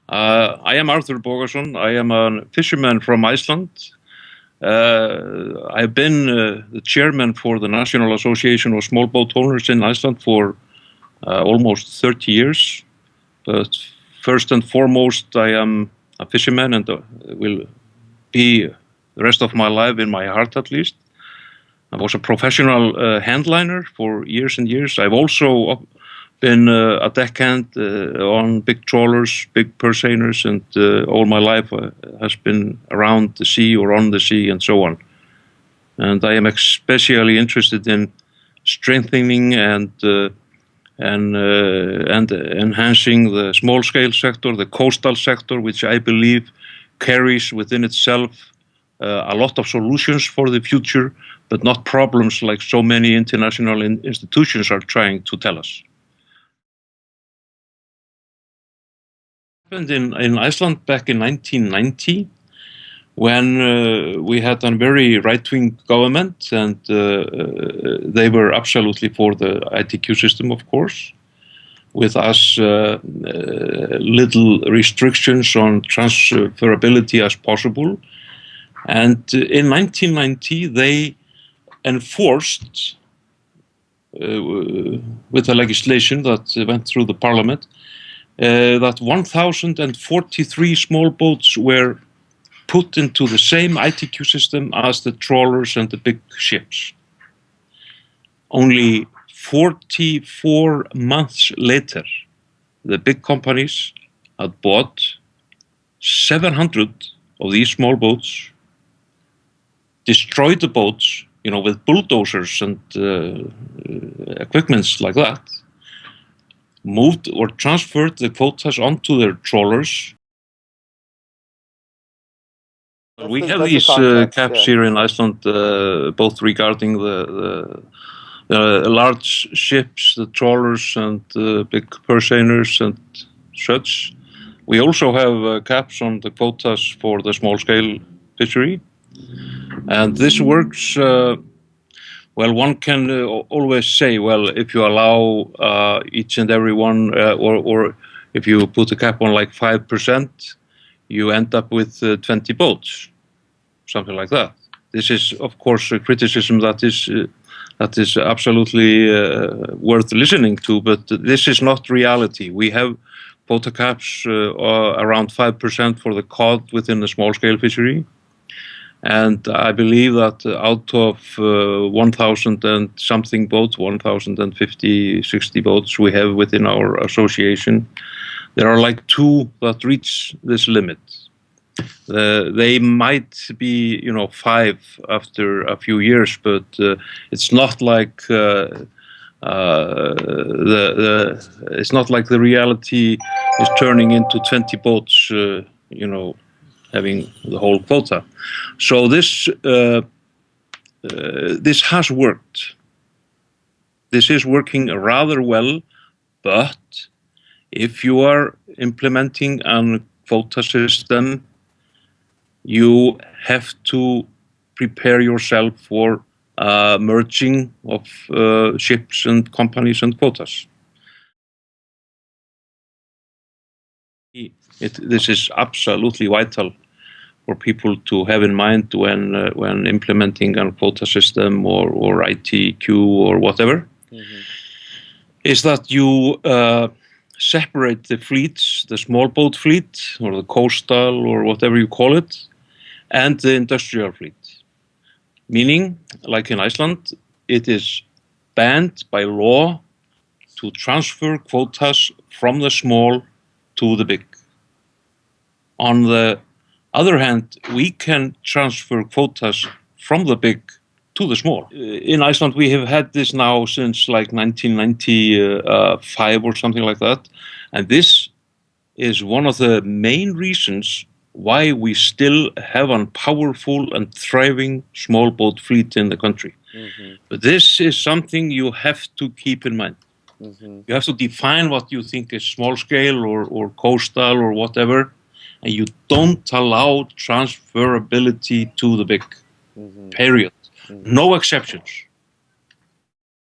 I am Arthur Bogason. I am a fisherman from Iceland. I've been the chairman for the National Association of Small Boat Owners in Iceland for almost 30 years. But first and foremost, I am a fisherman and will be the rest of my life, in my heart at least. I was a professional handliner for years and years. I've also been a deckhand on big trawlers, big purse seiners, and all my life has been around the sea or on the sea and so on. And I am especially interested in strengthening and enhancing the small-scale sector, the coastal sector, which I believe carries within itself a lot of solutions for the future, but not problems like so many international institutions are trying to tell us. In Iceland back in 1990, when we had a very right-wing government, and they were absolutely for the ITQ system, of course, with as little restrictions on transferability as possible. And in 1990, they enforced, with the legislation that went through the parliament, that 1,043 small boats were put into the same ITQ system as the trawlers and the big ships. Only 44 months later, the big companies had bought 700 of these small boats, destroyed the boats, with bulldozers and equipments like that, moved or transferred the quotas onto their trawlers. We have these caps here in Iceland, both regarding the large ships, the trawlers, and big purse seiners and such. We also have caps on the quotas for the small-scale fishery. And this works, well, one can always say, well, if you allow each and every one, or if you put a cap on like 5%, you end up with 20 boats, something like that. This is, of course, a criticism that is absolutely worth listening to, but this is not reality. We have quota caps around 5% for the cod within the small-scale fishery. And I believe that out of 1,000 and something boats, 1,050, 60 boats we have within our association, there are like 2 that reach this limit. They might be, 5 after a few years, but it's not like it's not like the reality is turning into 20 boats, having the whole quota. So this has worked. This is working rather well, but if you are implementing a quota system, you have to prepare yourself for merging of ships and companies and quotas. This is absolutely vital for people to have in mind when implementing a quota system or ITQ or whatever, is that you separate the fleets, the small boat fleet or the coastal or whatever you call it, and the industrial fleet. Meaning, like in Iceland, it is banned by law to transfer quotas from the small to the big. On the other hand, we can transfer quotas from the big to the small. In Iceland, we have had this now since like 1995 or something like that. And this is one of the main reasons why we still have a powerful and thriving small boat fleet in the country. But this is something you have to keep in mind. You have to define what you think is small scale or coastal or whatever, and you don't allow transferability to the big, period. No exceptions.